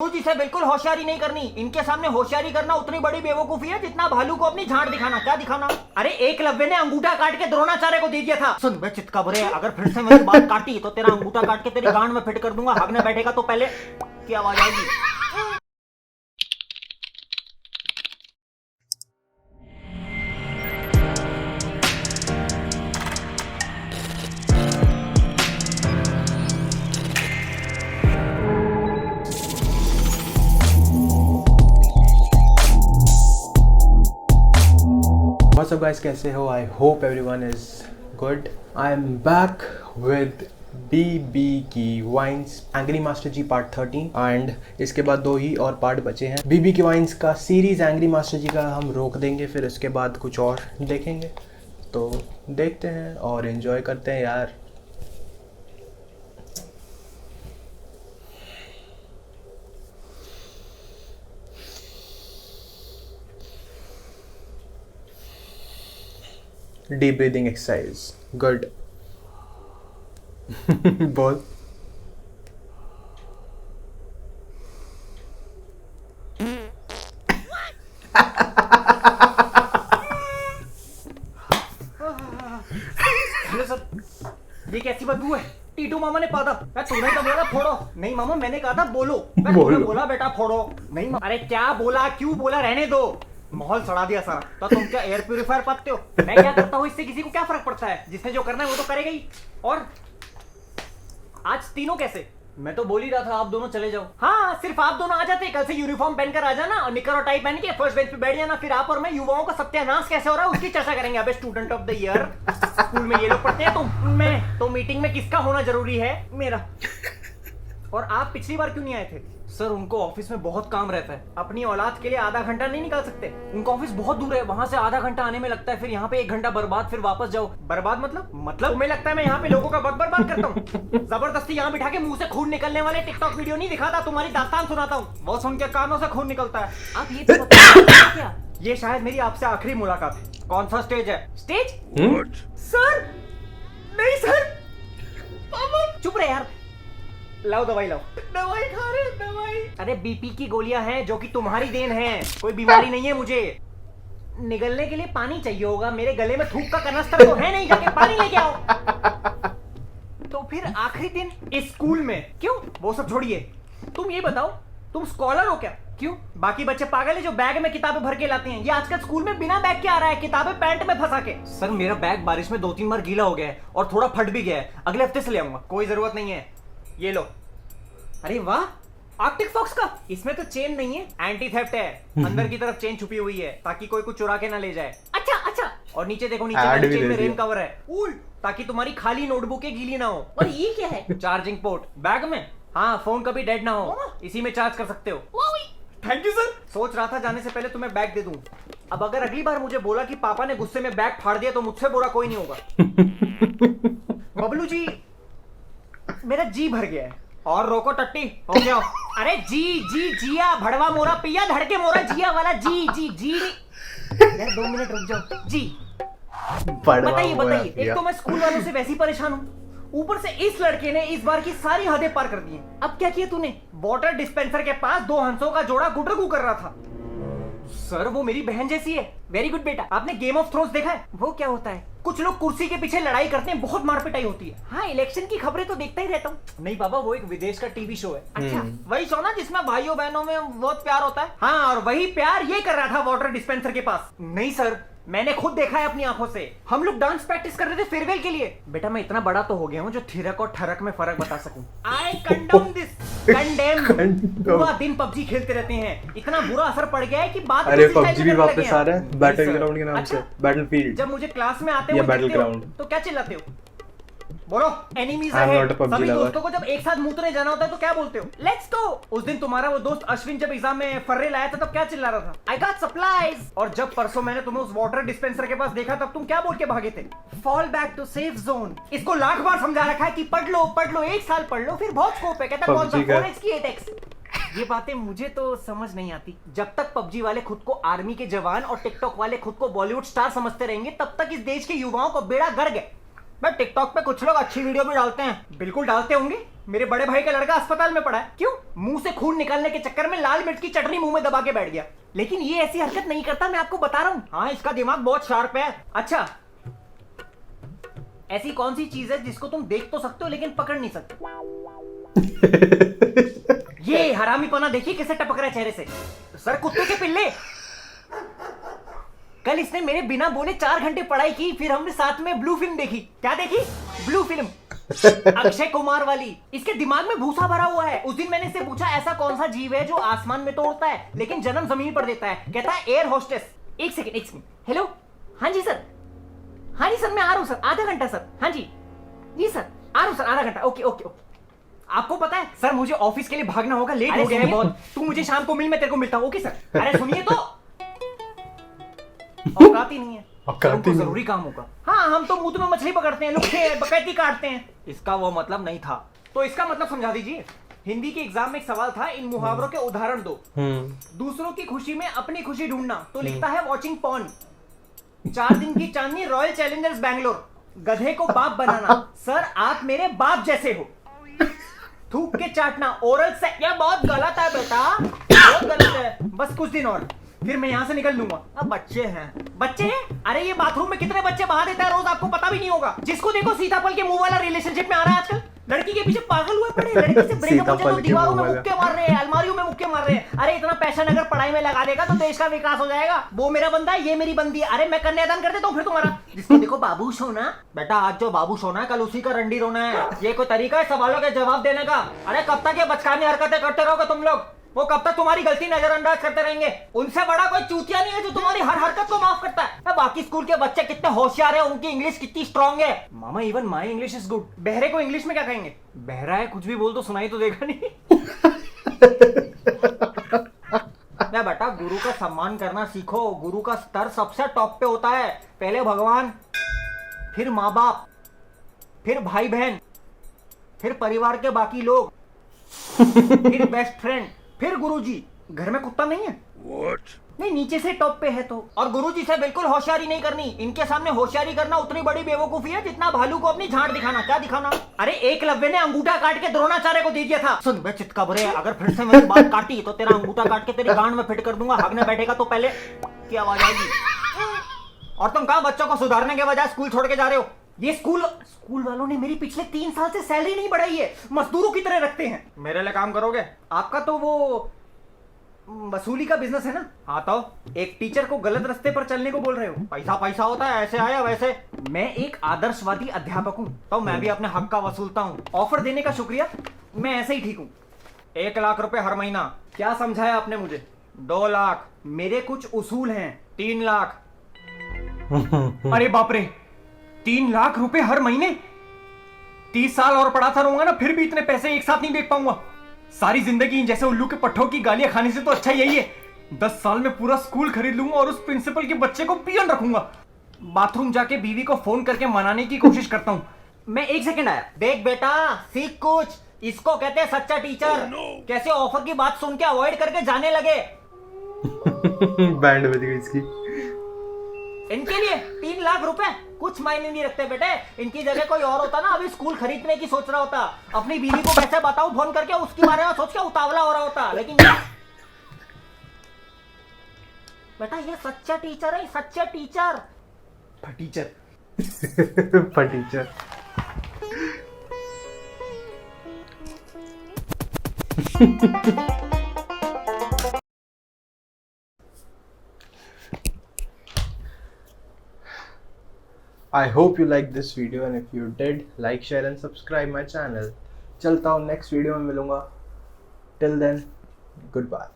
जी से बिल्कुल होशियारी नहीं करनी। इनके सामने होशियारी करना उतनी बड़ी बेवकूफी है जितना भालू को अपनी झाड़ दिखाना। क्या दिखाना? अरे एकलव्य ने अंगूठा काट के द्रोणाचार्य को दे दिया था। सुन बे चितकबरे, अगर फिर से मेरी बात काटी तो तेरा अंगूठा काट के तेरी गांड में फिट कर दूंगा। हगने बैठेगा तो पहले की आवाज आएगी। What's up guys, कैसे हो? I hope everyone is good. I am back with BB की Vines angry master ji part 13 and इसके बाद 2 ही और पार्ट बचे हैं। BB की वाइन्स का सीरीज़ एंग्री मास्टर जी का हम रोक देंगे, फिर उसके बाद कुछ और देखेंगे। तो देखते हैं और एंजॉय करते हैं यार। Deep breathing exercise, good. बोल। हेलो सर, ये कैसी बदबू है? टीटू मामा ने कहा था। तूने तो बोला फोड़ो। नहीं मामा, मैंने कहा था बोलो। तूने बोला बेटा फोड़ो। नहीं अरे क्या बोला, क्यों बोला? रहने दो, माहौल सड़ा दिया सारा। तो तुम क्या एयर प्यूरिफायर पाते हो? मैं क्या करता हूँ इससे किसी को क्या फर्क पड़ता है? जिसने जो करना है वो तो करेगा ही। और आज तीनों कैसे? मैं तो बोल ही रहा था आप दोनों चले जाओ। हाँ, सिर्फ आप दोनों आ जाते। कल से यूनिफॉर्म पहनकर आ जाना और निकर और टाई पहन के फर्स्ट बेंच पे बैठ जाना। फिर आप और मैं युवाओं का सत्यानाश कैसे हो रहा है उसकी चर्चा करेंगे। अबे student of the year, school में ये लोग पढ़ते हैं, तो मीटिंग में किसका होना जरूरी है? मेरा। और आप पिछली बार क्यों नहीं आए थे? सर उनको ऑफिस में बहुत काम रहता है। अपनी औलाद के लिए आधा घंटा नहीं निकाल सकते? उनका ऑफिस बहुत दूर है, वहां से आधा घंटा आने में लगता है, फिर यहाँ पे 1 घंटा बर्बाद, फिर वापस जाओ। बर्बाद मतलब तुम्हें लगता है मैं यहाँ पे लोगों का वक्त बर्बाद करता हूँ? जबरदस्ती यहाँ बिठा के मुंह से खून निकलने वाले टिकटॉक वीडियो नहीं दिखाता, तुम्हारी दास्तान सुनाता हूँ। वो सुन के कानों से खून निकलता है। आप ये तो बताइए क्या? ये शायद मेरी आपसे आखिरी मुलाकात है। कौन सा स्टेज है? स्टेज? सर नहीं सर, चुप रहे यार। लाओ दवाई लाओ। दवाई खा रहे हैं? दवाई? अरे बीपी की गोलियां हैं जो कि तुम्हारी देन है, कोई बीमारी नहीं है मुझे। निगलने के लिए पानी चाहिए होगा, मेरे गले में थूक का कनस्तर तो है नहीं, जाके पानी लेके आओ। तो फिर आखिरी दिन इस स्कूल में क्यों? वो सब छोड़िए, तुम ये बताओ, तुम स्कॉलर हो क्या? क्यों? बाकी बच्चे पागल है जो बैग में किताबें भर के लाते हैं। ये आजकल स्कूल में बिना बैग के आ रहा है, किताबें पैंट में फंसा के। सर मेरा बैग बारिश में 2-3 बार गीला हो गया है और थोड़ा फट भी गया है, अगले हफ्ते से ले आऊंगा। कोई जरूरत नहीं है, ये लो। अरे वाह, आर्कटिक फॉक्स का। इसमें तो चेन नहीं है, एंटी थेफ्ट है। अंदर की तरफ चेन छुपी हुई है ताकि कोई कुछ चुरा के ना ले जाए। अच्छा अच्छा। और नीचे देखो, नीचे वाली चेन में रेन कवर है, ताकि तुम्हारी खाली नोटबुकें गीली ना हो। और ये क्या है? चार्जिंग पोर्ट बैग में। हाँ, फोन कभी डेड ना हो, इसी में चार्ज कर सकते हो। Thank you sir. सोच रहा था जाने से पहले तुम्हें बैग दे दूं। अब अगर अगली बार मुझे बोला कि पापा ने गुस्से में बैग फाड़ दिया तो मुझसे बुरा कोई नहीं होगा। बबलू जी, मेरा जी भर गया है। और रोको टट्टी, हो गया। अरे जी जी जिया, भड़वा मोरा पिया, धड़के मोरा जिया वाला जी जी जी। यार 2 मिनट रुक जाओ जी। बताइए। एक तो मैं स्कूल वालों से वैसे ही परेशान हूँ, ऊपर से इस लड़के ने इस बार की सारी हदें पार कर दी हैं। अब क्या किया तूने? वाटर डिस्पेंसर के पास 2 हंसों का जोड़ा गुटरगू कर रहा था। सर वो मेरी बहन जैसी है। वेरी गुड बेटा। आपने गेम ऑफ थ्रोन्स देखा है? वो क्या होता है? कुछ लोग कुर्सी के पीछे लड़ाई करते हैं, बहुत मारपिटाई होती है। हाँ, इलेक्शन की खबरें तो देखता ही रहता हूँ। नहीं बाबा, वो एक विदेश का टीवी शो है। अच्छा, वही शो ना जिसमें भाइयों बहनों में बहुत प्यार होता है? हाँ, और वही प्यार ये कर रहा था वाटर डिस्पेंसर के पास। नहीं सर, मैंने खुद देखा है अपनी आंखों से। हम लोग डांस प्रैक्टिस कर रहे थे फेयरवेल के लिए। बेटा मैं इतना बड़ा तो हो गया हूँ जो थिरक और ठरक में फर्क बता सकूं। आई कंडोम दिस। कंडेम। पूरा दिन पबजी खेलते रहते हैं, इतना बुरा असर पड़ गया है कि बात। अरे पबजी भी वापस आ रहा है, बैटल ग्राउंड के नाम से। बैटलफील्ड। जब मुझे क्लास में आते हुए बैटल ग्राउंड तो क्या चिल्लाते हो? बोलो, एनिमीज है। सभी दोस्तों को जब एक साथ मुंह जाना होता है तो क्या बोलते हो? Let's go. उस दिन तुम्हारा वो दोस्त अश्विन जब एग्जाम में फर्रे लाया था तब क्या चिल्ला रहा था? I got supplies. और जब परसों मैंने तुम्हें उस वाटर डिस्पेंसर के पास देखा तब तुम क्या बोल के भागे थे? Fall back to safe zone. इसको लाख बार समझा रखा है कि पढ़ लो 1 साल पढ़ लो, फिर बहुत स्कोप है। कहता कौन सा 4x की 8x। ये बातें मुझे तो समझ नहीं आती। जब तक पबजी वाले खुद को आर्मी के जवान और टिकटॉक वाले खुद को बॉलीवुड स्टार समझते रहेंगे तब तक इस देश के युवाओं को बेड़ा गर्क है। बट टिकटॉक पे कुछ लोग अच्छी वीडियो भी डालते हैं, बिल्कुल डालते होंगे, मेरे बड़े भाई का लड़का अस्पताल में पड़ा है। क्यों? मुंह से खून निकालने के चक्कर में लाल मिर्च की चटनी मुंह में दबा के बैठ गया। लेकिन ये ऐसी हरकत नहीं करता, मैं आपको बता रहा हूँ। हाँ, इसका दिमाग बहुत शार्प है। अच्छा, ऐसी कौन सी चीज है जिसको तुम देख तो सकते हो लेकिन पकड़ नहीं सकते? ये हरामीपना देखिए कैसे टपक रहा है चेहरे से। सर, कुत्ते के पिल्ले, कल इसने मेरे बिना बोले 4 घंटे पढ़ाई की, फिर हमने साथ में ब्लू फिल्म देखी। क्या देखी? ब्लू फिल्म, अक्षय कुमार वाली। इसके दिमाग में भूसा भरा हुआ है। उस दिन मैंने इससे पूछा ऐसा कौन सा जीव है जो आसमान में तो उड़ता है लेकिन जन्म जमीन पर देता है? कहता है एयर होस्टेस। एक सेकंड। हेलो, हाँ जी सर, हाँ जी सर, मैं आ रहा हूँ सर, आधा घंटा सर। हाँ जी जी सर, आ रहा हूँ सर, आधा घंटा। Okay okay okay. आपको पता है सर, मुझे ऑफिस के लिए भागना होगा, लेट हो गया है बहुत। तू मुझे शाम को मिल, मैं तेरे को मिलता हूँ। Okay sir. अरे सुनिए तो, औकात ही नहीं है, हमको जरूरी काम होगा। हाँ, हम तो मुंह में मछली पकड़ते हैं, लुकते हैं, बकैती काटते हैं। इसका वो मतलब नहीं था, तो इसका मतलब समझा दीजिए। हिंदी के एग्जाम में एक सवाल था, इन मुहावरों के उदाहरण दो। दूसरों की खुशी में अपनी खुशी ढूंढना, तो लिखता है वॉचिंग पॉर्न। 4 दिन की चांदनी, रॉयल चैलेंजर्स बैंगलोर। गधे को बाप बनाना, सर आप मेरे बाप जैसे हो। थूक के चाटना, ओरल से, यह बहुत गलत है बेटा, बहुत गलत है। बस कुछ दिन और, फिर मैं यहाँ से निकल लूंगा। अब बच्चे हैं? अरे ये बाथरूम में कितने बच्चे बहा देता है रोज, आपको पता भी नहीं होगा। जिसको देखो सीताफल के मुंह वाला रिलेशनशिप में आ रहा है आजकल। लड़की के पीछे पागल हुए पड़े, लड़की से ब्रेकअप हो जाए तो दीवारों में मुक्के मार रहे हैं, अलमारियों में मुक्के मार रहे हैं। अरे इतना पैसा अगर पढ़ाई में लगा देगा तो देश का विकास हो जाएगा। वो मेरा बंदा है, ये मेरी बंदी है। अरे मैं कन्यादान कर देता हूँ फिर तुम्हारा। जिसको देखो बाबू सोना, बेटा आज जो बाबू सोना है कल उसी का रंडी रोना है। ये कोई तरीका है सवालों के जवाब देने का? अरे कब तक ये बचकानी हरकतें करते रहोगे तुम लोग? वो कब तक तुम्हारी गलती नजरअंदाज करते रहेंगे? उनसे बड़ा कोई चूतिया नहीं है जो तुम्हारी हर हरकत को माफ करता है। बाकी स्कूल के बच्चे कितने होशियार है, उनकी इंग्लिश कितनी स्ट्रांग है। मामा, even my English is good. बहरे को इंग्लिश में क्या कहेंगे? बहरा है, कुछ भी बोल तो सुनाई तो देगा नहीं। बेटा, गुरु का सम्मान करना सीखो। गुरु का स्तर सबसे टॉप पे होता है। पहले भगवान, फिर माँ बाप, फिर भाई बहन, फिर परिवार के बाकी लोग, फिर बेस्ट फ्रेंड, फिर गुरुजी। घर में कुत्ता नहीं है? What? नहीं, नीचे से टॉप पे है तो। और गुरुजी से बिल्कुल होशियारी नहीं करनी। इनके सामने होशियारी करना उतनी बड़ी बेवकूफी है जितना भालू को अपनी झाड़ दिखाना। क्या दिखाना? अरे एकलव्य ने अंगूठा काट के द्रोणाचार्य को दे दिया था। सुन बे चित्का बुरे, अगर फिर से मेरी बात काटी तो तेरा अंगूठा काट के तेरी गांड में फिट कर दूंगा। भागने बैठेगा तो पहले की आवाज आएगी। और तुम कहाँ बच्चों को सुधारने के बजाय स्कूल छोड़ के जा रहे हो? ये स्कूल वालों ने मेरी पिछले 3 साल से सैलरी नहीं बढ़ाई है, मजदूरों की तरह रखते हैं। मेरे लिए काम करोगे? आपका तो वो वसूली का बिजनेस है ना? हाँ, तो एक टीचर को गलत रास्ते पर चलने को बोल रहे हो? पैसा पैसा होता है, ऐसे आया वैसे। मैं एक आदर्शवादी अध्यापक हूँ, तो मैं भी अपने हक का वसूलता हूँ। ऑफर देने का शुक्रिया, मैं ऐसे ही ठीक हूँ। 1 लाख रुपए हर महीना। क्या समझाया आपने मुझे? 2 लाख। मेरे कुछ उसूल हैं। 3 लाख। अरे बाप रे, 3 लाख रुपए हर महीने? 30 साल और पढ़ाता रहूंगा ना, फिर भी इतने पैसे एक साथ नहीं देख पाऊंगा। सारी जिंदगी जैसे उल्लू के पट्ठों की गालियां खाने से तो अच्छा यही है। 10 साल में पूरा स्कूल खरीद लूंगा और उस प्रिंसिपल के बच्चे को पियन रखूंगा। बाथरूम जाके बीवी को फोन करके मनाने की कोशिश करता हूँ। मैं 1 सेकंड आया। देख बेटा, सीख कुछ। इसको कहते हैं सच्चा टीचर। कैसे ऑफर की बात सुन के अवॉइड करके जाने लगे। बैंड बज गई इसकी। इनके लिए 3 लाख रुपए कुछ मायने नहीं रखते बेटे। इनकी जगह कोई और होता ना, अभी स्कूल खरीदने की सोच रहा होता। अपनी बीवी को कैसे बताऊं फोन करके, उसके बारे में सोच के उतावला हो रहा होता। लेकिन बेटा, ये सच्चा टीचर है, सच्चा teacher. फटीचर। फटीचर। I hope you liked this video, and if you did, like, share and subscribe my channel. चलता हूँ, next video में मिलूंगा. Till then, goodbye.